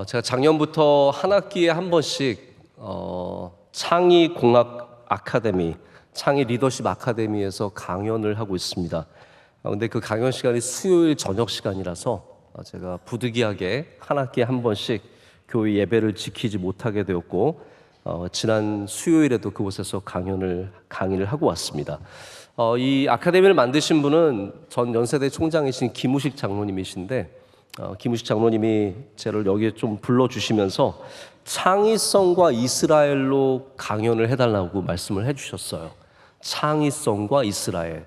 제가 작년부터 한 학기에 한 번씩 창의공학 아카데미, 창의 리더십 아카데미에서 강연을 하고 있습니다. 근데 그 강연 시간이 수요일 저녁 시간이라서 제가 부득이하게 한 학기에 한 번씩 교회 예배를 지키지 못하게 되었고, 지난 수요일에도 그곳에서 강의를 하고 왔습니다. 이 아카데미를 만드신 분은 전 연세대 총장이신 김우식 장로님이신데, 김우식 장로님이 저를 여기에 좀 불러주시면서 창의성과 이스라엘로 강연을 해달라고 말씀을 해주셨어요. 창의성과 이스라엘.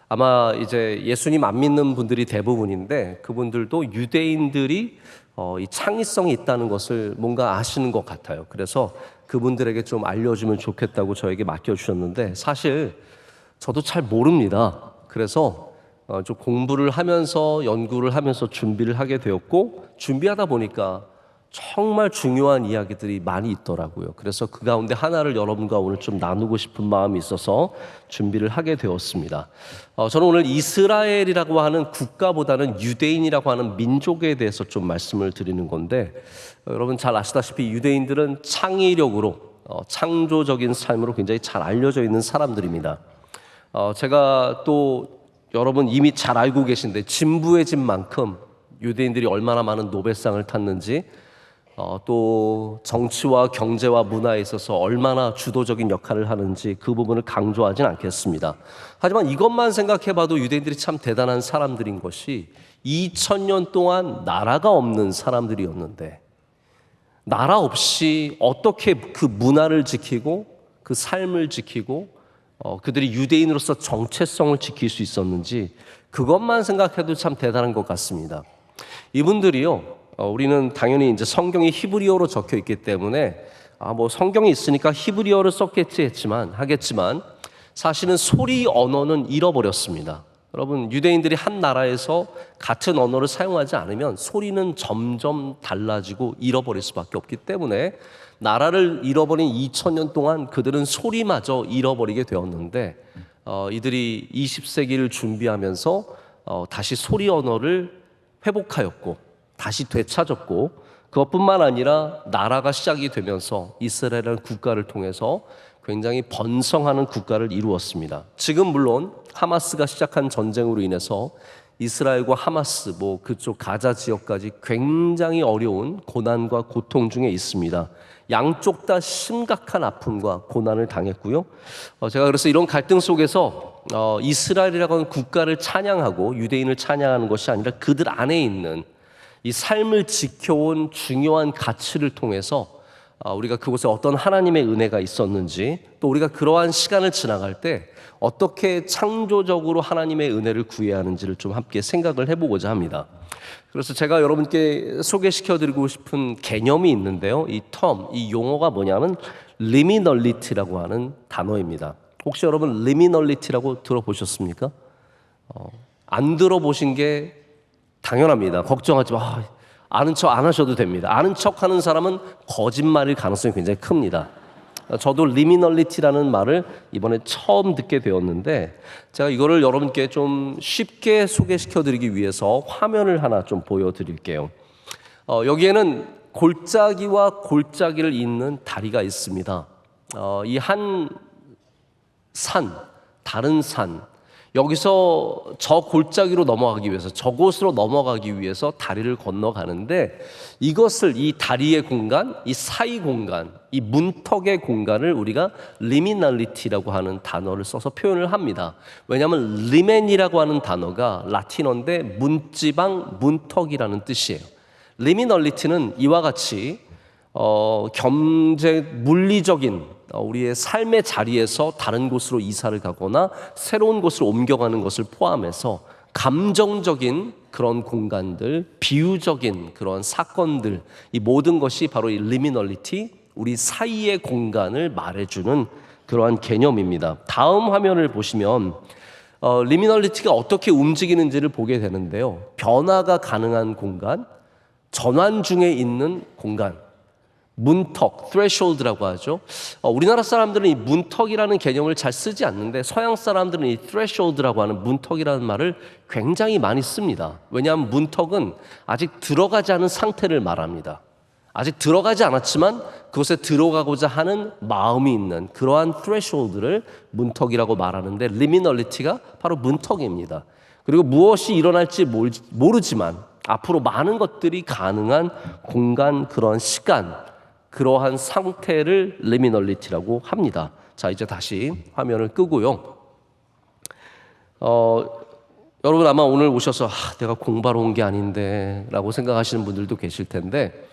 아마 이제 예수님 안 믿는 분들이 대부분인데, 그분들도 유대인들이 이 창의성이 있다는 것을 뭔가 아시는 것 같아요. 그래서 그분들에게 좀 알려주면 좋겠다고 저에게 맡겨주셨는데, 사실 저도 잘 모릅니다. 그래서 좀 공부를 하면서 연구를 하면서 준비를 하게 되었고, 준비하다 보니까 정말 중요한 이야기들이 많이 있더라고요. 그래서 그 가운데 하나를 여러분과 오늘 좀 나누고 싶은 마음이 있어서 준비를 하게 되었습니다. 저는 오늘 이스라엘이라고 하는 국가보다는 유대인이라고 하는 민족에 대해서 좀 말씀을 드리는 건데, 여러분 잘 아시다시피 유대인들은 창의력으로 창조적인 삶으로 굉장히 잘 알려져 있는 사람들입니다. 제가 또 여러분 이미 잘 알고 계신데, 진부의 집만큼 유대인들이 얼마나 많은 노벨상을 탔는지, 또 정치와 경제와 문화에 있어서 얼마나 주도적인 역할을 하는지 그 부분을 강조하진 않겠습니다. 하지만 이것만 생각해봐도 유대인들이 참 대단한 사람들인 것이, 2000년 동안 나라가 없는 사람들이었는데 나라 없이 어떻게 그 문화를 지키고 그 삶을 지키고 그들이 유대인으로서 정체성을 지킬 수 있었는지, 그것만 생각해도 참 대단한 것 같습니다. 이분들이요, 우리는 당연히 이제 성경이 히브리어로 적혀 있기 때문에 뭐 성경이 있으니까 히브리어를 썼겠지 하겠지만 사실은 소리 언어는 잃어버렸습니다. 여러분, 유대인들이 한 나라에서 같은 언어를 사용하지 않으면 소리는 점점 달라지고 잃어버릴 수밖에 없기 때문에, 나라를 잃어버린 2000년 동안 그들은 소리마저 잃어버리게 되었는데, 이들이 20세기를 준비하면서 다시 소리 언어를 회복하였고 다시 되찾았고, 그것뿐만 아니라 나라가 시작이 되면서 이스라엘이라는 국가를 통해서 굉장히 번성하는 국가를 이루었습니다. 지금 물론 하마스가 시작한 전쟁으로 인해서 이스라엘과 하마스, 그쪽 가자 지역까지 굉장히 어려운 고난과 고통 중에 있습니다. 양쪽 다 심각한 아픔과 고난을 당했고요. 제가 그래서 이런 갈등 속에서 이스라엘이라고 하는 국가를 찬양하고 유대인을 찬양하는 것이 아니라 그들 안에 있는 이 삶을 지켜온 중요한 가치를 통해서 우리가 그곳에 어떤 하나님의 은혜가 있었는지, 또 우리가 그러한 시간을 지나갈 때 어떻게 창조적으로 하나님의 은혜를 구해야 하는지를 좀 함께 생각을 해보고자 합니다. 그래서 제가 여러분께 소개시켜드리고 싶은 개념이 있는데요, 이 용어가 뭐냐면 liminality라고 하는 단어입니다. 혹시 여러분 liminality라고 들어보셨습니까? 안 들어보신 게 당연합니다. 걱정하지 마. 아는 척 안 하셔도 됩니다. 아는 척 하는 사람은 거짓말일 가능성이 굉장히 큽니다. 저도 liminality라는 말을 이번에 처음 듣게 되었는데, 제가 이거를 여러분께 좀 쉽게 소개시켜드리기 위해서 화면을 하나 좀 보여드릴게요. 여기에는 골짜기와 골짜기를 잇는 다리가 있습니다. 이 한 산, 다른 산, 여기서 저 골짜기로 넘어가기 위해서, 저곳으로 넘어가기 위해서 다리를 건너가는데, 이 다리의 공간, 이 사이 공간, 이 문턱의 공간을 우리가 liminality라고 하는 단어를 써서 표현을 합니다. 왜냐하면 limen이라고 하는 단어가 라틴어인데 문지방, 문턱이라는 뜻이에요. liminality는 이와 같이 물리적인 우리의 삶의 자리에서 다른 곳으로 이사를 가거나 새로운 곳으로 옮겨가는 것을 포함해서 감정적인 그런 공간들, 비유적인 그런 사건들, 이 모든 것이 바로 이 liminality, 우리 사이의 공간을 말해주는 그러한 개념입니다. 다음 화면을 보시면 liminality가 어떻게 움직이는지를 보게 되는데요, 변화가 가능한 공간, 전환 중에 있는 공간, 문턱, threshold라고 하죠. 우리나라 사람들은 이 문턱이라는 개념을 잘 쓰지 않는데, 서양 사람들은 이 threshold라고 하는 문턱이라는 말을 굉장히 많이 씁니다. 왜냐하면 문턱은 아직 들어가지 않은 상태를 말합니다. 아직 들어가지 않았지만 그곳에 들어가고자 하는 마음이 있는 그러한 threshold를 문턱이라고 말하는데, liminality가 바로 문턱입니다. 그리고 무엇이 일어날지 모르지만 앞으로 많은 것들이 가능한 공간, 그런 시간, 그러한 상태를 liminality라고 합니다. 자, 이제 다시 화면을 끄고요. 여러분 아마 오늘 오셔서 내가 공부하러 온 게 아닌데 라고 생각하시는 분들도 계실 텐데,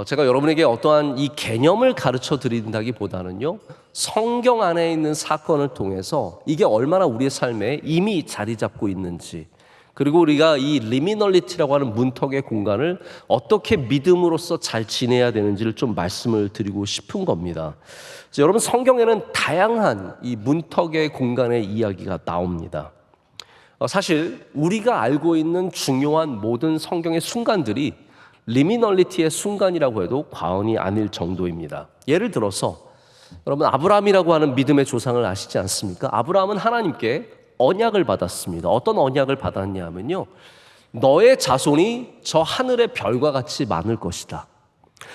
제가 여러분에게 어떠한 이 개념을 가르쳐 드린다기보다는요, 성경 안에 있는 사건을 통해서 이게 얼마나 우리의 삶에 이미 자리 잡고 있는지, 그리고 우리가 이 리미널리티라고 하는 문턱의 공간을 어떻게 믿음으로써 잘 지내야 되는지를 좀 말씀을 드리고 싶은 겁니다. 여러분, 성경에는 다양한 이 문턱의 공간의 이야기가 나옵니다. 사실 우리가 알고 있는 중요한 모든 성경의 순간들이 리미널리티의 순간이라고 해도 과언이 아닐 정도입니다. 예를 들어서 여러분, 아브라함이라고 하는 믿음의 조상을 아시지 않습니까? 아브라함은 하나님께 언약을 받았습니다. 어떤 언약을 받았냐 하면요, 너의 자손이 저 하늘의 별과 같이 많을 것이다,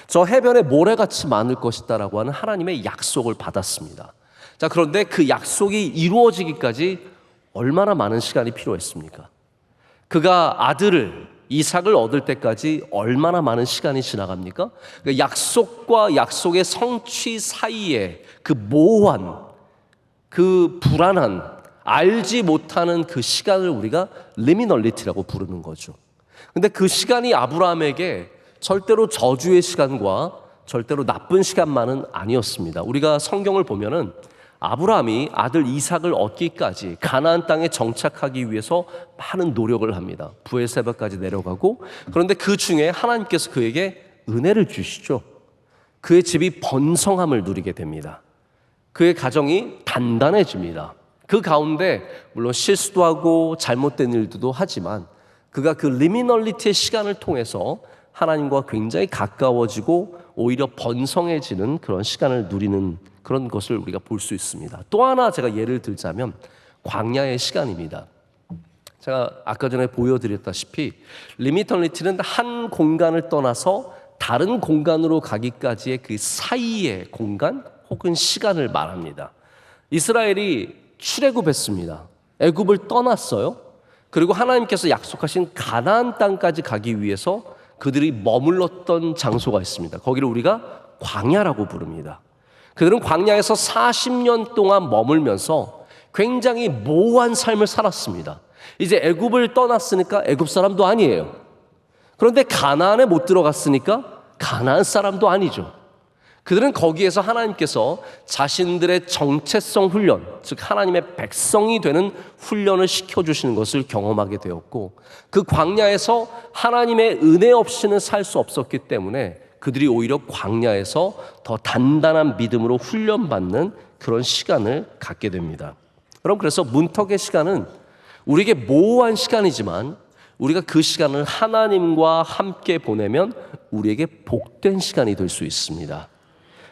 저 해변의 모래같이 많을 것이다 라고 하는 하나님의 약속을 받았습니다. 자, 그런데 그 약속이 이루어지기까지 얼마나 많은 시간이 필요했습니까? 그가 아들을 이삭을 얻을 때까지 얼마나 많은 시간이 지나갑니까? 그 약속과 약속의 성취 사이에 그 모호한, 그 불안한, 알지 못하는 그 시간을 우리가 리미널리티라고 부르는 거죠. 근데 그 시간이 아브라함에게 절대로 저주의 시간과 절대로 나쁜 시간만은 아니었습니다. 우리가 성경을 보면은 아브라함이 아들 이삭을 얻기까지 가나안 땅에 정착하기 위해서 많은 노력을 합니다. 브엘세바까지 내려가고, 그런데 그 중에 하나님께서 그에게 은혜를 주시죠. 그의 집이 번성함을 누리게 됩니다. 그의 가정이 단단해집니다. 그 가운데 물론 실수도 하고 잘못된 일도 하지만 그가 그 리미널리티의 시간을 통해서 하나님과 굉장히 가까워지고 오히려 번성해지는 그런 시간을 누리는 그런 것을 우리가 볼 수 있습니다. 또 하나 제가 예를 들자면 광야의 시간입니다. 제가 아까 전에 보여드렸다시피 리미널리티는 한 공간을 떠나서 다른 공간으로 가기까지의 그 사이의 공간 혹은 시간을 말합니다. 이스라엘이 출애굽했습니다. 애굽을 떠났어요. 그리고 하나님께서 약속하신 가나안 땅까지 가기 위해서 그들이 머물렀던 장소가 있습니다. 거기를 우리가 광야라고 부릅니다. 그들은 광야에서 40년 동안 머물면서 굉장히 모호한 삶을 살았습니다. 이제 애굽을 떠났으니까 애굽 사람도 아니에요. 그런데 가나안에 못 들어갔으니까 가나안 사람도 아니죠. 그들은 거기에서 하나님께서 자신들의 정체성 훈련, 즉 하나님의 백성이 되는 훈련을 시켜주시는 것을 경험하게 되었고, 그 광야에서 하나님의 은혜 없이는 살 수 없었기 때문에 그들이 오히려 광야에서 더 단단한 믿음으로 훈련받는 그런 시간을 갖게 됩니다. 여러분, 그래서 문턱의 시간은 우리에게 모호한 시간이지만 우리가 그 시간을 하나님과 함께 보내면 우리에게 복된 시간이 될 수 있습니다.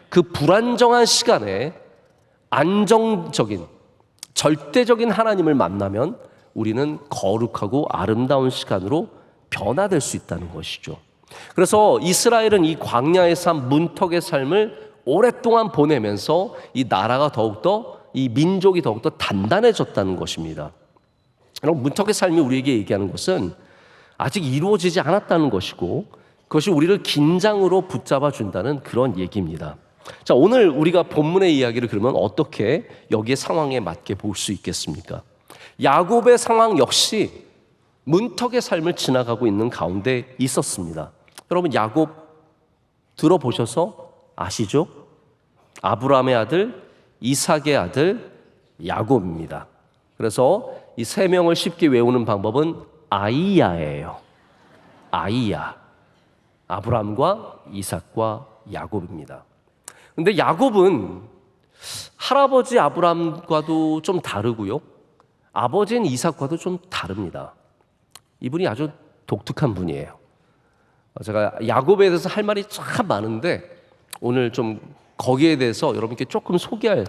그 불안정한 시간에 안정적인, 절대적인 하나님을 만나면 우리는 거룩하고 아름다운 시간으로 변화될 수 있다는 것이죠. 그래서 이스라엘은 이 광야의 삶, 문턱의 삶을 오랫동안 보내면서 이 나라가 더욱더, 이 민족이 더욱더 단단해졌다는 것입니다. 여러분, 문턱의 삶이 우리에게 얘기하는 것은 아직 이루어지지 않았다는 것이고, 그것이 우리를 긴장으로 붙잡아 준다는 그런 얘기입니다. 자, 오늘 우리가 본문의 이야기를 그러면 어떻게 여기에 상황에 맞게 볼 수 있겠습니까? 야곱의 상황 역시 문턱의 삶을 지나가고 있는 가운데 있었습니다. 여러분, 야곱 들어보셔서 아시죠? 아브라함의 아들, 이삭의 아들 야곱입니다. 그래서 이 세 명을 쉽게 외우는 방법은 아이야예요. 아이야. 아브라함과 이삭과 야곱입니다. 근데 야곱은 할아버지 아브라함과도 좀 다르고요, 아버지인 이삭과도 좀 다릅니다. 이분이 아주 독특한 분이에요. 제가 야곱에 대해서 할 말이 참 많은데 오늘 좀 거기에 대해서 여러분께 조금 소개할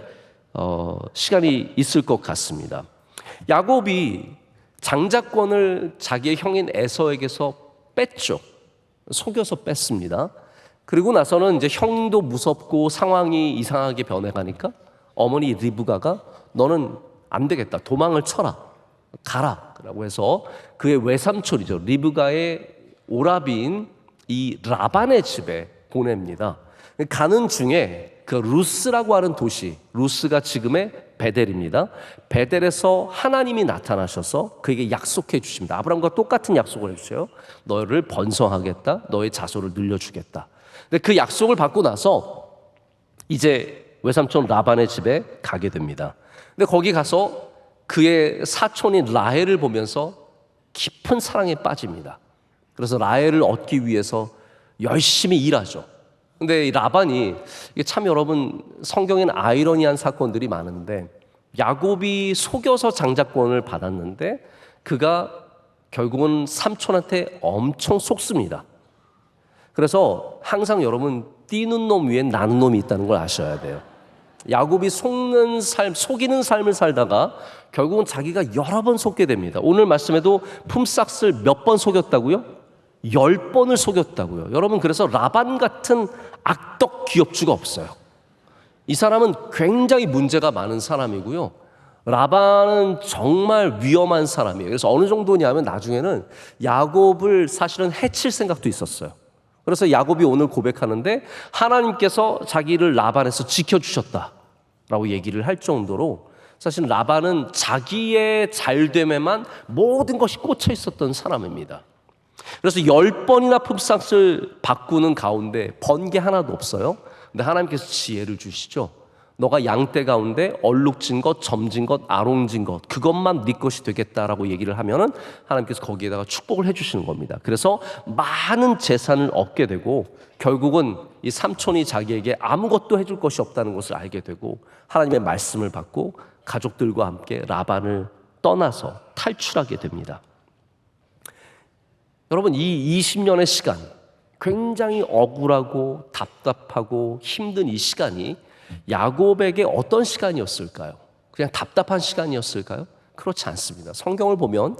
시간이 있을 것 같습니다. 야곱이 장자권을 자기의 형인 에서에게서 뺐죠. 속여서 뺐습니다. 그리고 나서는 이제 형도 무섭고 상황이 이상하게 변해가니까 어머니 리브가가 너는 안 되겠다. 도망을 쳐라. 가라. 라고 해서 그의 외삼촌이죠. 리브가의 오라비인 이 라반의 집에 보냅니다. 가는 중에 그 루스라고 하는 도시, 루스가 지금의 베델입니다. 베델에서 하나님이 나타나셔서 그에게 약속해 주십니다. 아브라함과 똑같은 약속을 해주세요. 너를 번성하겠다. 너의 자손을 늘려주겠다. 근데 그 약속을 받고 나서 이제 외삼촌 라반의 집에 가게 됩니다. 근데 거기 가서 그의 사촌인 라헬을 보면서 깊은 사랑에 빠집니다. 그래서 라헬을 얻기 위해서 열심히 일하죠. 근데 이 라반이, 이게 참 여러분 성경에는 아이러니한 사건들이 많은데, 야곱이 속여서 장자권을 받았는데 그가 결국은 삼촌한테 엄청 속습니다. 그래서 항상 여러분 뛰는 놈 위엔 나는 놈이 있다는 걸 아셔야 돼요. 야곱이 속이는 삶을 살다가 결국은 자기가 여러 번 속게 됩니다. 오늘 말씀에도 품삯을 몇 번 속였다고요? 10번을 속였다고요. 여러분, 그래서 라반 같은 악덕 기업주가 없어요. 이 사람은 굉장히 문제가 많은 사람이고요. 라반은 정말 위험한 사람이에요. 그래서 어느 정도냐면 나중에는 야곱을 사실은 해칠 생각도 있었어요. 그래서 야곱이 오늘 고백하는데 하나님께서 자기를 라반에서 지켜주셨다라고 얘기를 할 정도로 사실 라반은 자기의 잘됨에만 모든 것이 꽂혀 있었던 사람입니다. 그래서 10번이나 품삯을 바꾸는 가운데 번 게 하나도 없어요. 근데 하나님께서 지혜를 주시죠. 너가 양떼 가운데 얼룩진 것, 점진 것, 아롱진 것, 그것만 네 것이 되겠다라고 얘기를 하면은 하나님께서 거기에다가 축복을 해주시는 겁니다. 그래서 많은 재산을 얻게 되고 결국은 이 삼촌이 자기에게 아무것도 해줄 것이 없다는 것을 알게 되고 하나님의 말씀을 받고 가족들과 함께 라반을 떠나서 탈출하게 됩니다. 여러분, 이 20년의 시간, 굉장히 억울하고 답답하고 힘든 이 시간이 야곱에게 어떤 시간이었을까요? 그냥 답답한 시간이었을까요? 그렇지 않습니다. 성경을 보면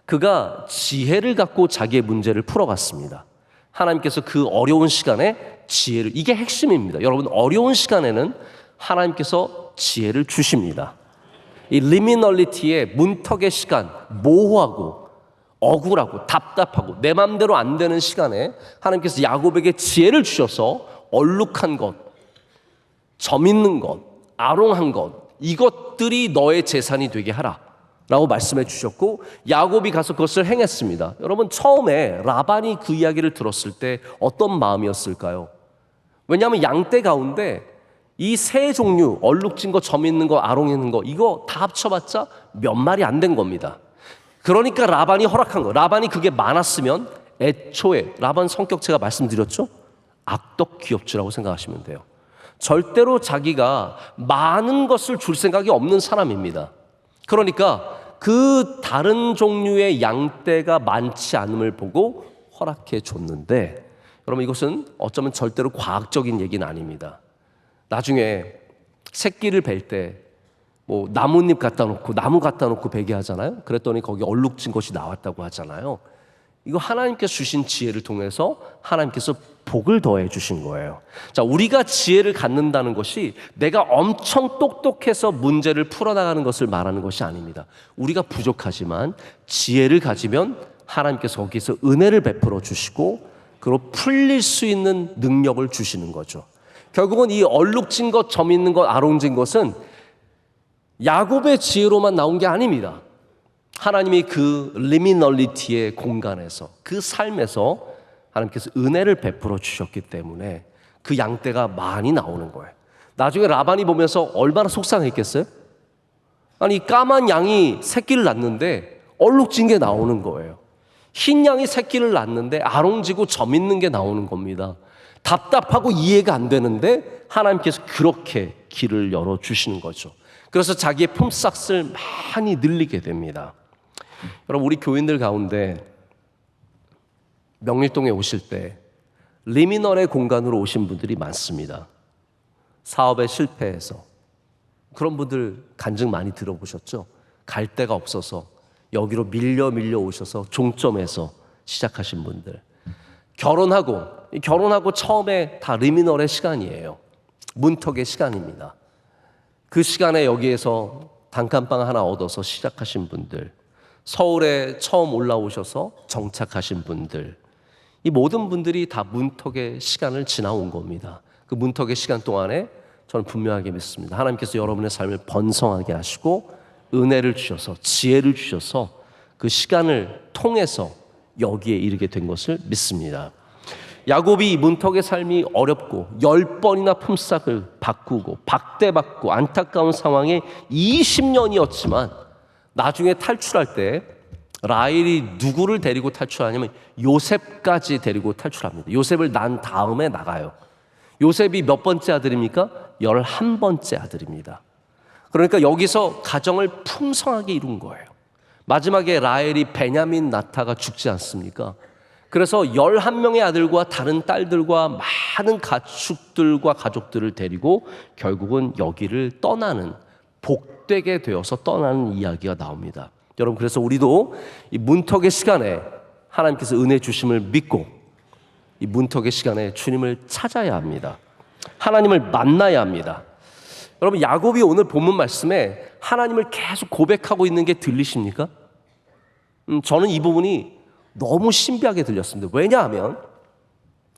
그가 지혜를 갖고 자기의 문제를 풀어갔습니다. 하나님께서 그 어려운 시간에 지혜를, 이게 핵심입니다. 여러분, 어려운 시간에는 하나님께서 지혜를 주십니다. 이 리미널리티의 문턱의 시간, 모호하고 억울하고 답답하고 내 맘대로 안 되는 시간에 하나님께서 야곱에게 지혜를 주셔서 얼룩한 것, 점 있는 것, 아롱한 것, 이것들이 너의 재산이 되게 하라 라고 말씀해 주셨고 야곱이 가서 그것을 행했습니다. 여러분, 처음에 라반이 그 이야기를 들었을 때 어떤 마음이었을까요? 왜냐하면 양떼 가운데 이 세 종류, 얼룩진 거, 점 있는 거, 아롱 있는 거, 이거 다 합쳐봤자 몇 마리 안 된 겁니다. 그러니까 라반이 허락한 거. 라반이 그게 많았으면 애초에 라반 성격 제가 말씀드렸죠? 악덕 기업주라고 생각하시면 돼요. 절대로 자기가 많은 것을 줄 생각이 없는 사람입니다. 그러니까 그 다른 종류의 양떼가 많지 않음을 보고 허락해 줬는데, 여러분, 이것은 어쩌면 절대로 과학적인 얘기는 아닙니다. 나중에 새끼를 뵐 때 뭐 나뭇잎 갖다 놓고 나무 갖다 놓고 베게 하잖아요. 그랬더니 거기 얼룩진 것이 나왔다고 하잖아요. 이거 하나님께서 주신 지혜를 통해서 하나님께서 복을 더해 주신 거예요. 자, 우리가 지혜를 갖는다는 것이 내가 엄청 똑똑해서 문제를 풀어나가는 것을 말하는 것이 아닙니다. 우리가 부족하지만 지혜를 가지면 하나님께서 거기서 은혜를 베풀어 주시고 그리고 풀릴 수 있는 능력을 주시는 거죠. 결국은 이 얼룩진 것, 점 있는 것, 아롱진 것은 야곱의 지혜로만 나온 게 아닙니다. 하나님이 그 리미널리티의 공간에서, 그 삶에서 하나님께서 은혜를 베풀어 주셨기 때문에 그 양떼가 많이 나오는 거예요. 나중에 라반이 보면서 얼마나 속상했겠어요? 아니, 까만 양이 새끼를 낳는데 얼룩진 게 나오는 거예요. 흰 양이 새끼를 낳는데 아롱지고 점 있는 게 나오는 겁니다. 답답하고 이해가 안 되는데 하나님께서 그렇게 길을 열어주시는 거죠. 그래서 자기의 품삯을 많이 늘리게 됩니다. 여러분, 우리 교인들 가운데 명일동에 오실 때 리미널의 공간으로 오신 분들이 많습니다. 사업에 실패해서. 그런 분들 간증 많이 들어보셨죠? 갈 데가 없어서 여기로 밀려 오셔서 종점에서 시작하신 분들. 결혼하고 처음에 다 리미널의 시간이에요. 문턱의 시간입니다. 그 시간에 여기에서 단칸방 하나 얻어서 시작하신 분들, 서울에 처음 올라오셔서 정착하신 분들, 이 모든 분들이 다 문턱의 시간을 지나온 겁니다. 그 문턱의 시간 동안에 저는 분명하게 믿습니다. 하나님께서 여러분의 삶을 번성하게 하시고 은혜를 주셔서, 지혜를 주셔서 그 시간을 통해서 여기에 이르게 된 것을 믿습니다. 야곱이 이 문턱의 삶이 어렵고 10번이나 품삯을 바꾸고 박대받고 안타까운 상황에 20년이었지만 나중에 탈출할 때 라헬이 누구를 데리고 탈출하냐면 요셉까지 데리고 탈출합니다. 요셉을 낳은 다음에 나가요. 요셉이 몇 번째 아들입니까? 11번째 아들입니다. 그러니까 여기서 가정을 풍성하게 이룬 거예요. 마지막에 라헬이 베냐민 낳다가 죽지 않습니까? 그래서 11명의 아들과 다른 딸들과 많은 가축들과 가족들을 데리고 결국은 여기를 떠나는, 복되게 되어서 떠나는 이야기가 나옵니다. 여러분, 그래서 우리도 이 문턱의 시간에 하나님께서 은혜 주심을 믿고 이 문턱의 시간에 주님을 찾아야 합니다. 하나님을 만나야 합니다. 여러분, 야곱이 오늘 본문 말씀에 하나님을 계속 고백하고 있는 게 들리십니까? 저는 이 부분이 너무 신비하게 들렸습니다. 왜냐하면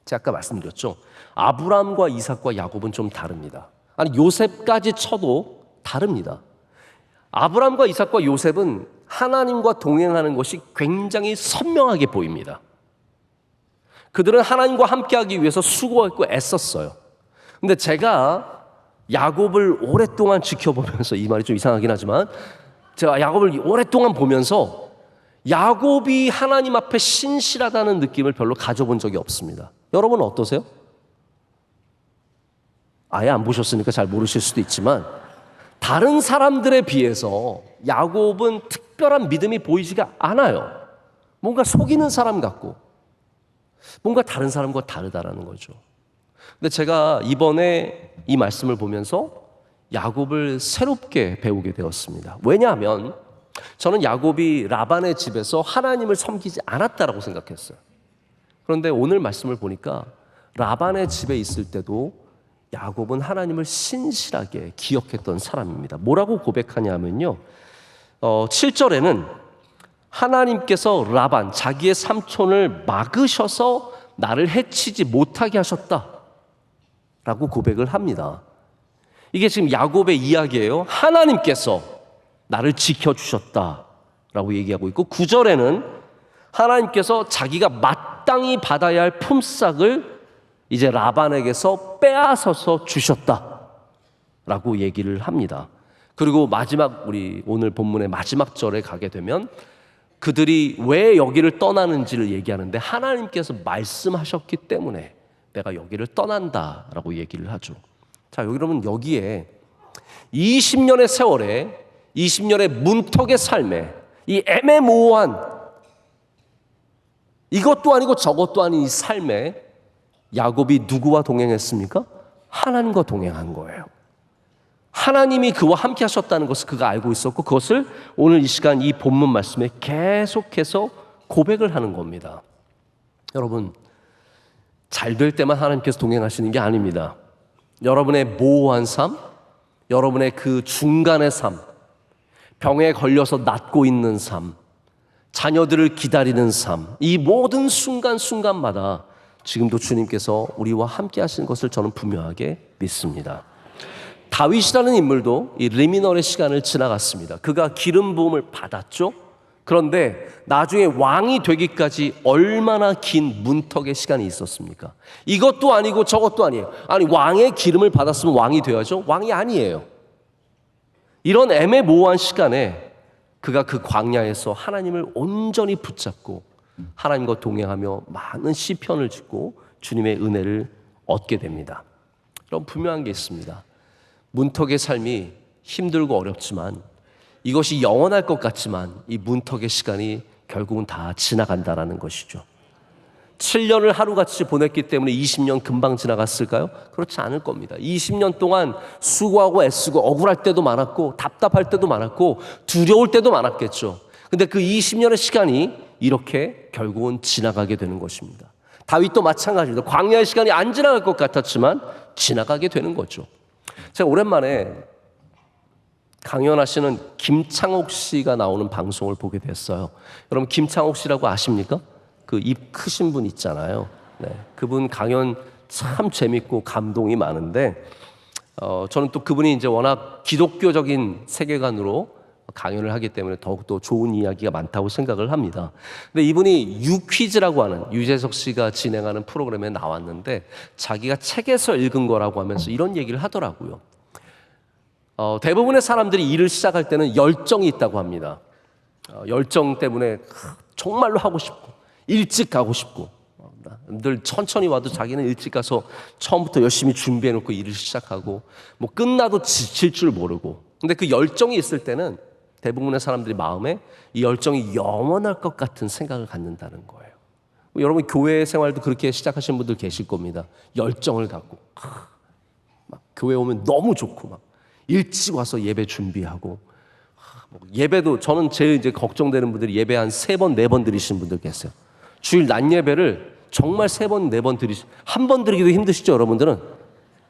제가 아까 말씀드렸죠. 아브라함과 이삭과 야곱은 좀 다릅니다. 아니, 요셉까지 쳐도 다릅니다. 아브라함과 이삭과 요셉은 하나님과 동행하는 것이 굉장히 선명하게 보입니다. 그들은 하나님과 함께하기 위해서 수고했고 애썼어요. 근데 제가 야곱을 오랫동안 지켜보면서, 이 말이 좀 이상하긴 하지만 제가 야곱을 오랫동안 보면서 야곱이 하나님 앞에 신실하다는 느낌을 별로 가져본 적이 없습니다. 여러분은 어떠세요? 아예 안 보셨으니까 잘 모르실 수도 있지만 다른 사람들에 비해서 야곱은 특별한 믿음이 보이지가 않아요. 뭔가 속이는 사람 같고 뭔가 다른 사람과 다르다라는 거죠. 근데 제가 이번에 이 말씀을 보면서 야곱을 새롭게 배우게 되었습니다. 왜냐하면 저는 야곱이 라반의 집에서 하나님을 섬기지 않았다라고 생각했어요. 그런데 오늘 말씀을 보니까 라반의 집에 있을 때도 야곱은 하나님을 신실하게 기억했던 사람입니다. 뭐라고 고백하냐면요, 7절에는 하나님께서 라반, 자기의 삼촌을 막으셔서 나를 해치지 못하게 하셨다 라고 고백을 합니다. 이게 지금 야곱의 이야기예요. 하나님께서 나를 지켜주셨다 라고 얘기하고 있고, 9절에는 하나님께서 자기가 마땅히 받아야 할 품삯을 이제 라반에게서 빼앗아서 주셨다 라고 얘기를 합니다. 그리고 마지막, 우리 오늘 본문의 마지막 절에 가게 되면 그들이 왜 여기를 떠나는지를 얘기하는데 하나님께서 말씀하셨기 때문에 내가 여기를 떠난다라고 얘기를 하죠. 자, 여러분, 여기에 20년의 세월에, 20년의 문턱의 삶에, 이 애매모호한 이것도 아니고 저것도 아닌 이 삶에 야곱이 누구와 동행했습니까? 하나님과 동행한 거예요. 하나님이 그와 함께 하셨다는 것을 그가 알고 있었고, 그것을 오늘 이 시간 이 본문 말씀에 계속해서 고백을 하는 겁니다. 여러분, 잘 될 때만 하나님께서 동행하시는 게 아닙니다. 여러분의 모호한 삶, 여러분의 그 중간의 삶, 병에 걸려서 낫고 있는 삶, 자녀들을 기다리는 삶, 이 모든 순간순간마다 지금도 주님께서 우리와 함께 하시는 것을 저는 분명하게 믿습니다. 다윗이라는 인물도 이 리미널의 시간을 지나갔습니다. 그가 기름 부음을 받았죠. 그런데 나중에 왕이 되기까지 얼마나 긴 문턱의 시간이 있었습니까? 이것도 아니고 저것도 아니에요. 아니, 왕의 기름을 받았으면 왕이 되어야죠. 왕이 아니에요. 이런 애매모호한 시간에 그가 그 광야에서 하나님을 온전히 붙잡고 하나님과 동행하며 많은 시편을 짓고 주님의 은혜를 얻게 됩니다. 그럼 분명한 게 있습니다. 문턱의 삶이 힘들고 어렵지만, 이것이 영원할 것 같지만 이 문턱의 시간이 결국은 다 지나간다라는 것이죠. 7년을 하루같이 보냈기 때문에 20년 금방 지나갔을까요? 그렇지 않을 겁니다. 20년 동안 수고하고 애쓰고 억울할 때도 많았고 답답할 때도 많았고 두려울 때도 많았겠죠. 근데 그 20년의 시간이 이렇게 결국은 지나가게 되는 것입니다. 다윗도 마찬가지입니다. 광야의 시간이 안 지나갈 것 같았지만 지나가게 되는 거죠. 제가 오랜만에 강연하시는 김창옥 씨가 나오는 방송을 보게 됐어요. 여러분 김창옥 씨라고 아십니까? 그 입 크신 분 있잖아요. 네, 그분 강연 참 재밌고 감동이 많은데 저는 또 그분이 이제 워낙 기독교적인 세계관으로 강연을 하기 때문에 더욱더 좋은 이야기가 많다고 생각을 합니다. 근데 이분이 유퀴즈라고 하는 유재석 씨가 진행하는 프로그램에 나왔는데 자기가 책에서 읽은 거라고 하면서 이런 얘기를 하더라고요. 대부분의 사람들이 일을 시작할 때는 열정이 있다고 합니다. 열정 때문에 정말로 하고 싶고 일찍 가고 싶고 늘 천천히 와도 자기는 일찍 가서 처음부터 열심히 준비해놓고 일을 시작하고 뭐 끝나도 지칠 줄 모르고, 근데 그 열정이 있을 때는 대부분의 사람들이 마음에 이 열정이 영원할 것 같은 생각을 갖는다는 거예요. 여러분 교회 생활도 그렇게 시작하신 분들 계실 겁니다. 열정을 갖고 막 교회 오면 너무 좋고 막 일찍 와서 예배 준비하고, 예배도 저는 제일 이제 걱정되는 분들이 예배 한 3번, 4번 드리시는 분들 계세요. 주일 낮 예배를 정말 3번, 4번 한 번 드리기도 힘드시죠, 여러분들은?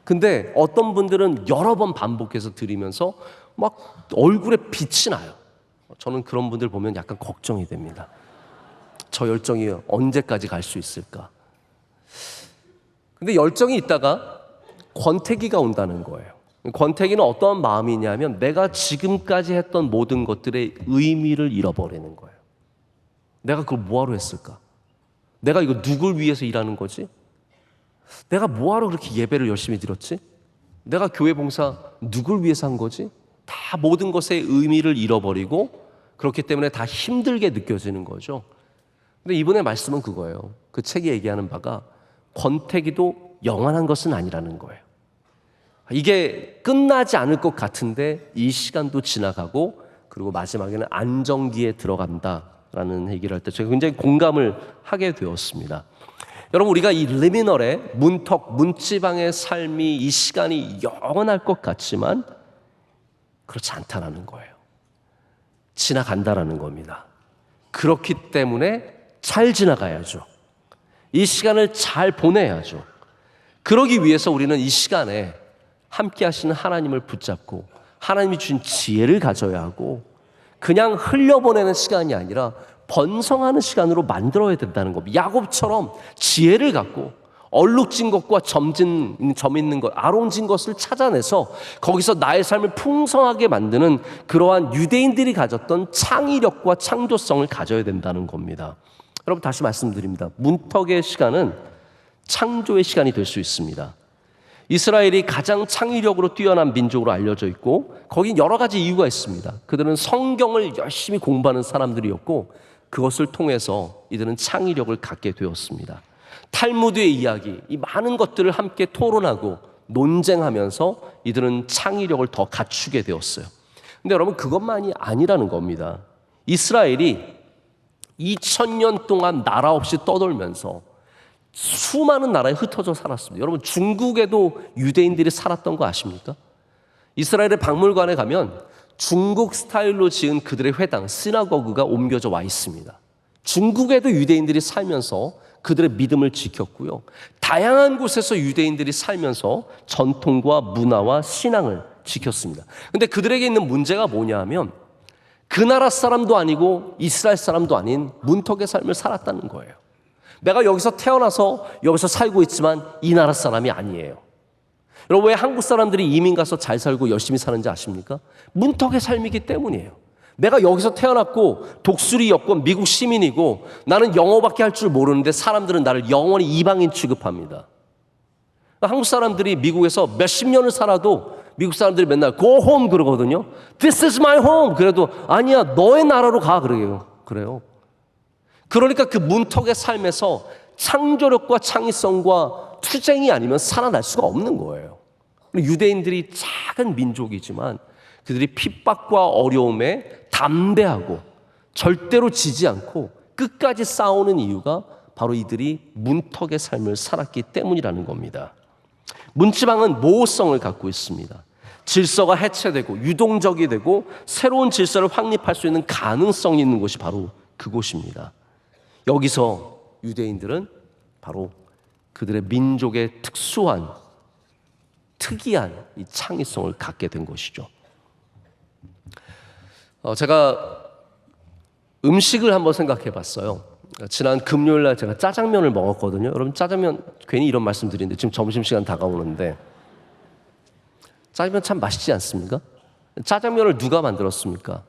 근데 어떤 분들은 여러 번 반복해서 드리면서 막 얼굴에 빛이 나요. 저는 그런 분들 보면 약간 걱정이 됩니다. 저 열정이 언제까지 갈 수 있을까? 근데 열정이 있다가 권태기가 온다는 거예요. 권태기는 어떤 마음이냐면 내가 지금까지 했던 모든 것들의 의미를 잃어버리는 거예요. 내가 그걸 뭐하러 했을까? 내가 이거 누굴 위해서 일하는 거지? 내가 뭐하러 그렇게 예배를 열심히 드렸지? 내가 교회 봉사 누굴 위해서 한 거지? 다 모든 것의 의미를 잃어버리고 그렇기 때문에 다 힘들게 느껴지는 거죠. 근데 이분의 말씀은 그거예요. 그 책이 얘기하는 바가 권태기도 영원한 것은 아니라는 거예요. 이게 끝나지 않을 것 같은데 이 시간도 지나가고 그리고 마지막에는 안정기에 들어간다라는 얘기를 할 때 제가 굉장히 공감을 하게 되었습니다. 여러분 우리가 이 리미널의 문턱, 문지방의 삶이 이 시간이 영원할 것 같지만 그렇지 않다라는 거예요. 지나간다라는 겁니다. 그렇기 때문에 잘 지나가야죠. 이 시간을 잘 보내야죠. 그러기 위해서 우리는 이 시간에 함께 하시는 하나님을 붙잡고 하나님이 주신 지혜를 가져야 하고 그냥 흘려보내는 시간이 아니라 번성하는 시간으로 만들어야 된다는 겁니다. 야곱처럼 지혜를 갖고 얼룩진 것과 점 있는 것, 아롱진 것을 찾아내서 거기서 나의 삶을 풍성하게 만드는 그러한 유대인들이 가졌던 창의력과 창조성을 가져야 된다는 겁니다. 여러분 다시 말씀드립니다. 문턱의 시간은 창조의 시간이 될 수 있습니다. 이스라엘이 가장 창의력으로 뛰어난 민족으로 알려져 있고 거긴 여러 가지 이유가 있습니다. 그들은 성경을 열심히 공부하는 사람들이었고 그것을 통해서 이들은 창의력을 갖게 되었습니다. 탈무드의 이야기, 이 많은 것들을 함께 토론하고 논쟁하면서 이들은 창의력을 더 갖추게 되었어요. 근데 여러분 그것만이 아니라는 겁니다. 이스라엘이 2000년 동안 나라 없이 떠돌면서 수많은 나라에 흩어져 살았습니다. 여러분 중국에도 유대인들이 살았던 거 아십니까? 이스라엘의 박물관에 가면 중국 스타일로 지은 그들의 회당, 시나고그가 옮겨져 와 있습니다. 중국에도 유대인들이 살면서 그들의 믿음을 지켰고요. 다양한 곳에서 유대인들이 살면서 전통과 문화와 신앙을 지켰습니다. 근데 그들에게 있는 문제가 뭐냐 하면 그 나라 사람도 아니고 이스라엘 사람도 아닌 문턱의 삶을 살았다는 거예요. 내가 여기서 태어나서 여기서 살고 있지만 이 나라 사람이 아니에요. 여러분 왜 한국 사람들이 이민 가서 잘 살고 열심히 사는지 아십니까? 문턱의 삶이기 때문이에요. 내가 여기서 태어났고 독수리 여권 미국 시민이고 나는 영어밖에 할 줄 모르는데 사람들은 나를 영원히 이방인 취급합니다. 한국 사람들이 미국에서 몇십 년을 살아도 미국 사람들이 맨날 go home 그러거든요. This is my home. 그래도 아니야 너의 나라로 가 그래요. 그러니까 그 문턱의 삶에서 창조력과 창의성과 투쟁이 아니면 살아날 수가 없는 거예요. 유대인들이 작은 민족이지만 그들이 핍박과 어려움에 담대하고 절대로 지지 않고 끝까지 싸우는 이유가 바로 이들이 문턱의 삶을 살았기 때문이라는 겁니다. 문지방은 모호성을 갖고 있습니다. 질서가 해체되고 유동적이 되고 새로운 질서를 확립할 수 있는 가능성이 있는 곳이 바로 그곳입니다. 여기서 유대인들은 바로 그들의 민족의 특이한 이 창의성을 갖게 된 것이죠. 제가 음식을 한번 생각해 봤어요. 지난 금요일 날 제가 짜장면을 먹었거든요. 여러분, 짜장면, 괜히 이런 말씀 드리는데 지금 점심시간 다가오는데 짜장면 참 맛있지 않습니까? 짜장면을 누가 만들었습니까?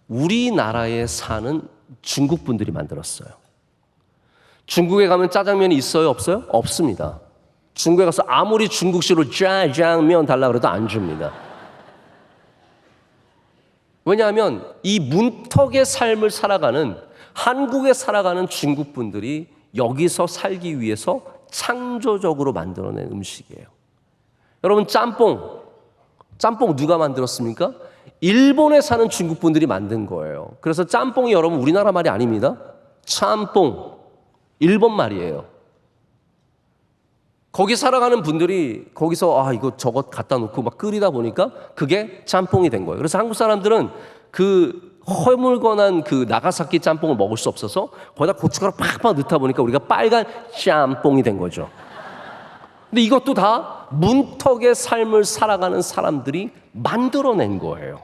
우리나라에 사는 중국 분들이 만들었어요. 중국에 가면 짜장면이 있어요? 없어요? 없습니다. 중국에 가서 아무리 중국식으로 짜장면 달라고 해도 안 줍니다. 왜냐하면 이 문턱의 삶을 살아가는, 한국에 살아가는 중국 분들이 여기서 살기 위해서 창조적으로 만들어낸 음식이에요. 여러분, 짬뽕 누가 만들었습니까? 일본에 사는 중국 분들이 만든 거예요. 그래서 짬뽕이 여러분 우리나라 말이 아닙니다. 짬뽕, 일본 말이에요. 거기 살아가는 분들이 거기서 이거 저것 갖다 놓고 막 끓이다 보니까 그게 짬뽕이 된 거예요. 그래서 한국 사람들은 그 허물건한 그 나가사키 짬뽕을 먹을 수 없어서 거기다 고춧가루 팍팍 넣다 보니까 우리가 빨간 짬뽕이 된 거죠. 근데 이것도 다 문턱의 삶을 살아가는 사람들이 만들어낸 거예요.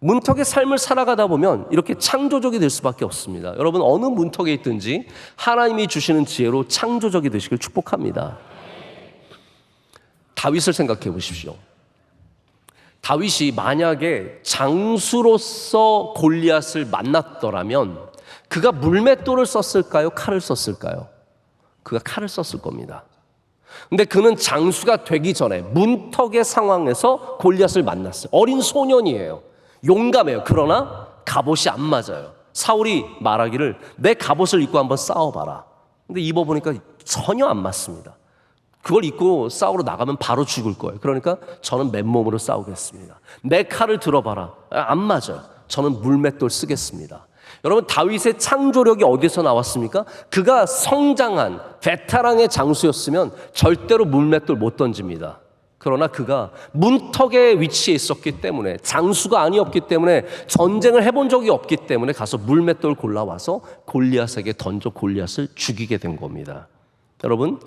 문턱의 삶을 살아가다 보면 이렇게 창조적이 될 수밖에 없습니다. 여러분, 어느 문턱에 있든지 하나님이 주시는 지혜로 창조적이 되시길 축복합니다. 다윗을 생각해 보십시오. 다윗이 만약에 장수로서 골리앗을 만났더라면 그가 물맷돌을 썼을까요? 칼을 썼을까요? 그가 칼을 썼을 겁니다. 근데 그는 장수가 되기 전에 문턱의 상황에서 골리앗을 만났어요. 어린 소년이에요. 용감해요. 그러나 갑옷이 안 맞아요. 사울이 말하기를 내 갑옷을 입고 한번 싸워봐라. 근데 입어보니까 전혀 안 맞습니다. 그걸 입고 싸우러 나가면 바로 죽을 거예요. 그러니까 저는 맨몸으로 싸우겠습니다. 내 칼을 들어봐라. 안 맞아요. 저는 물맷돌 쓰겠습니다. 여러분, 다윗의 창조력이 어디서 나왔습니까? 그가 성장한 베테랑의 장수였으면 절대로 물맷돌 못 던집니다. 그러나 그가 문턱의 위치에 있었기 때문에, 장수가 아니었기 때문에, 전쟁을 해본 적이 없기 때문에 가서 물맷돌 골라와서 골리앗에게 던져 골리앗을 죽이게 된 겁니다. 여러분,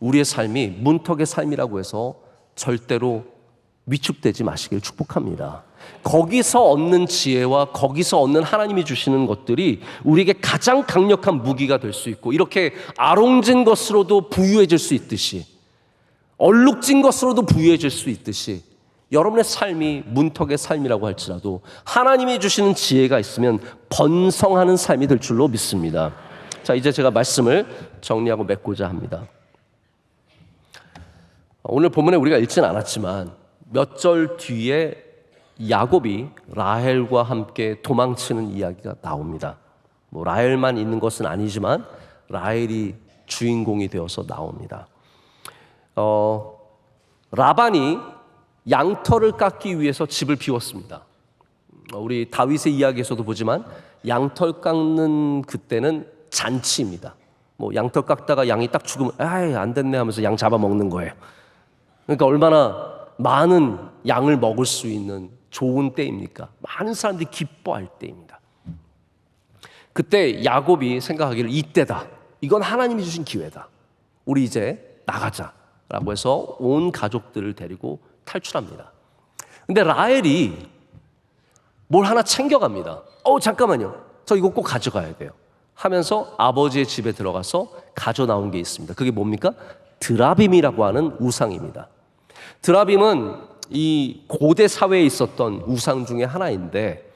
우리의 삶이 문턱의 삶이라고 해서 절대로 위축되지 마시길 축복합니다. 거기서 얻는 지혜와 거기서 얻는 하나님이 주시는 것들이 우리에게 가장 강력한 무기가 될 수 있고, 이렇게 아롱진 것으로도 부유해질 수 있듯이, 얼룩진 것으로도 부유해질 수 있듯이, 여러분의 삶이 문턱의 삶이라고 할지라도 하나님이 주시는 지혜가 있으면 번성하는 삶이 될 줄로 믿습니다. 자, 이제 제가 말씀을 정리하고 맺고자 합니다. 오늘 본문에 우리가 읽지는 않았지만 몇 절 뒤에 야곱이 라헬과 함께 도망치는 이야기가 나옵니다. 라헬만 있는 것은 아니지만 라헬이 주인공이 되어서 나옵니다. 라반이 양털을 깎기 위해서 집을 비웠습니다. 우리 다윗의 이야기에서도 보지만 양털 깎는 그때는 잔치입니다. 양털 깎다가 양이 딱 죽으면 안 됐네 하면서 양 잡아먹는 거예요. 그러니까 얼마나 많은 양을 먹을 수 있는 좋은 때입니까? 많은 사람들이 기뻐할 때입니다. 그때 야곱이 생각하기를 이때다. 이건 하나님이 주신 기회다. 우리 이제 나가자라고 해서 온 가족들을 데리고 탈출합니다. 근데 라헬이 뭘 하나 챙겨갑니다. 잠깐만요. 저 이거 꼭 가져가야 돼요. 하면서 아버지의 집에 들어가서 가져 나온 게 있습니다. 그게 뭡니까? 드라빔이라고 하는 우상입니다. 드라빔은 이 고대 사회에 있었던 우상 중에 하나인데,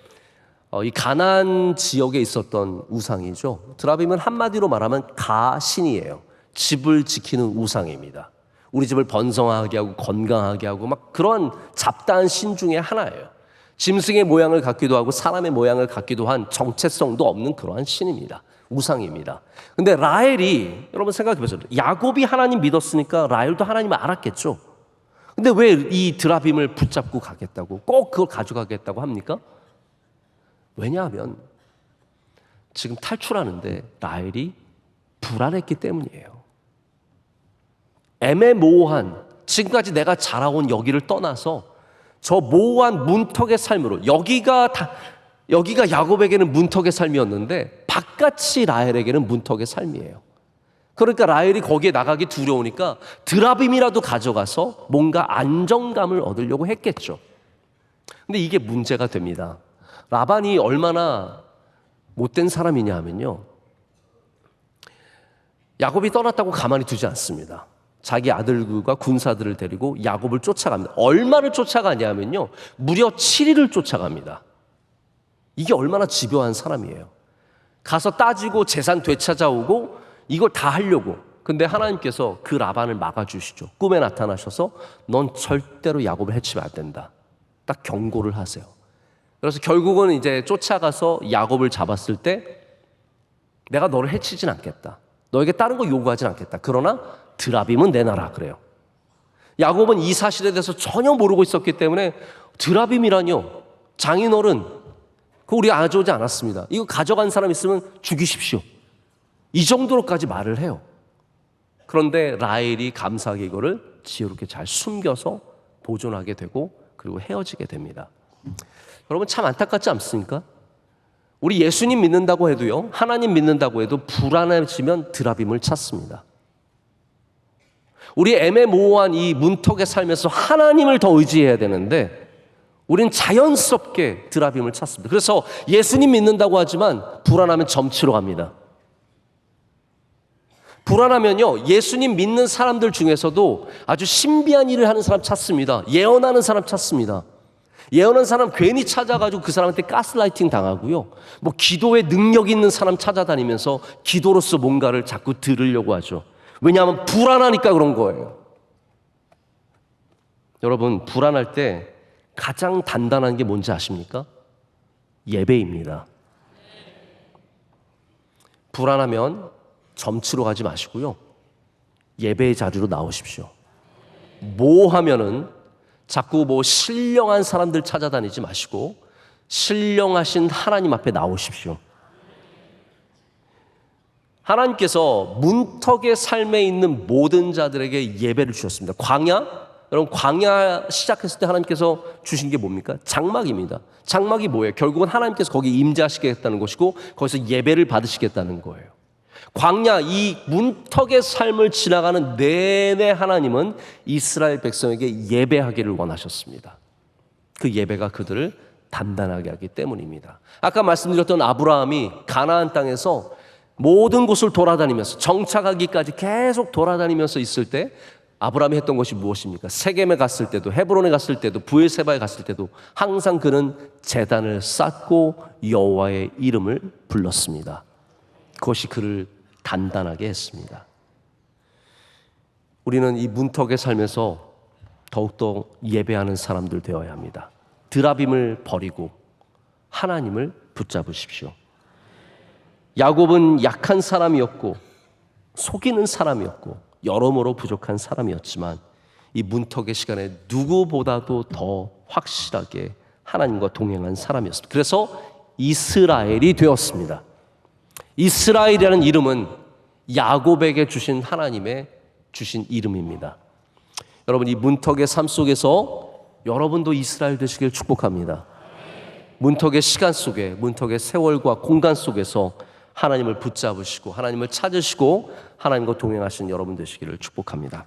이 가나안 지역에 있었던 우상이죠. 드라빔은 한마디로 말하면 가신이에요. 집을 지키는 우상입니다. 우리 집을 번성하게 하고 건강하게 하고 막 그런 잡다한 신 중에 하나예요. 짐승의 모양을 갖기도 하고 사람의 모양을 갖기도 한 정체성도 없는 그러한 신입니다. 우상입니다. 근데 라헬이, 여러분 생각해 보세요. 야곱이 하나님 믿었으니까 라헬도 하나님을 알았겠죠. 근데 왜 이 드라빔을 붙잡고 가겠다고, 꼭 그걸 가져가겠다고 합니까? 왜냐하면 지금 탈출하는데 라헬이 불안했기 때문이에요. 애매모호한, 지금까지 내가 자라온 여기를 떠나서 저 모호한 문턱의 삶으로, 여기가 야곱에게는 문턱의 삶이었는데 바깥이 라헬에게는 문턱의 삶이에요. 그러니까 라헬이 거기에 나가기 두려우니까 드라빔이라도 가져가서 뭔가 안정감을 얻으려고 했겠죠. 근데 이게 문제가 됩니다. 라반이 얼마나 못된 사람이냐 하면요, 야곱이 떠났다고 가만히 두지 않습니다. 자기 아들들과 군사들을 데리고 야곱을 쫓아갑니다. 얼마를 쫓아가냐면요, 무려 7일을 쫓아갑니다. 이게 얼마나 집요한 사람이에요. 가서 따지고 재산 되찾아오고 이걸 다 하려고. 근데 하나님께서 그 라반을 막아주시죠. 꿈에 나타나셔서 넌 절대로 야곱을 해치면 안 된다, 딱 경고를 하세요. 그래서 결국은 이제 쫓아가서 야곱을 잡았을 때 내가 너를 해치진 않겠다, 너에게 다른 거 요구하진 않겠다, 그러나 드라빔은 내놔라 그래요. 야곱은 이 사실에 대해서 전혀 모르고 있었기 때문에 드라빔이라뇨, 장인어른, 그거 우리 가져오지 않았습니다, 이거 가져간 사람 있으면 죽이십시오, 이 정도로까지 말을 해요. 그런데 라헬이 감사하게 이거를 지혜롭게 잘 숨겨서 보존하게 되고 그리고 헤어지게 됩니다. 여러분, 참 안타깝지 않습니까? 우리 예수님 믿는다고 해도요, 하나님 믿는다고 해도 불안해지면 드라빔을 찾습니다. 우리 애매모호한 이 문턱의 삶에서 하나님을 더 의지해야 되는데 우리는 자연스럽게 드라빔을 찾습니다. 그래서 예수님 믿는다고 하지만 불안하면 점치러 갑니다. 불안하면요, 예수님 믿는 사람들 중에서도 아주 신비한 일을 하는 사람 찾습니다. 예언하는 사람 찾습니다. 예언하는 사람 괜히 찾아가지고 그 사람한테 가스라이팅 당하고요, 뭐 기도에 능력 있는 사람 찾아다니면서 기도로서 뭔가를 자꾸 들으려고 하죠. 왜냐하면 불안하니까 그런 거예요. 여러분, 불안할 때 가장 단단한 게 뭔지 아십니까? 예배입니다. 불안하면 점치러 가지 마시고요, 예배의 자리로 나오십시오. 뭐 하면은 자꾸 뭐 신령한 사람들 찾아다니지 마시고 신령하신 하나님 앞에 나오십시오. 하나님께서 문턱의 삶에 있는 모든 자들에게 예배를 주셨습니다. 광야, 여러분, 광야 시작했을 때 하나님께서 주신 게 뭡니까? 장막입니다. 장막이 뭐예요? 결국은 하나님께서 거기 임재하시겠다는 것이고 거기서 예배를 받으시겠다는 거예요. 광야, 이 문턱의 삶을 지나가는 내내 하나님은 이스라엘 백성에게 예배하기를 원하셨습니다. 그 예배가 그들을 단단하게 하기 때문입니다. 아까 말씀드렸던 아브라함이 가나안 땅에서 모든 곳을 돌아다니면서 정착하기까지 계속 돌아다니면서 있을 때 아브라함이 했던 것이 무엇입니까? 세겜에 갔을 때도, 헤브론에 갔을 때도, 브엘세바에 갔을 때도 항상 그는 제단을 쌓고 여호와의 이름을 불렀습니다. 그것이 그를 단단하게 했습니다. 우리는 이 문턱의 삶에서 더욱더 예배하는 사람들 되어야 합니다. 드라빔을 버리고 하나님을 붙잡으십시오. 야곱은 약한 사람이었고 속이는 사람이었고 여러모로 부족한 사람이었지만 이 문턱의 시간에 누구보다도 더 확실하게 하나님과 동행한 사람이었습니다. 그래서 이스라엘이 되었습니다. 이스라엘이라는 이름은 야곱에게 주신 하나님의 주신 이름입니다. 여러분, 이 문턱의 삶 속에서 여러분도 이스라엘 되시길 축복합니다. 문턱의 시간 속에, 문턱의 세월과 공간 속에서 하나님을 붙잡으시고 하나님을 찾으시고 하나님과 동행하신 여러분 되시기를 축복합니다.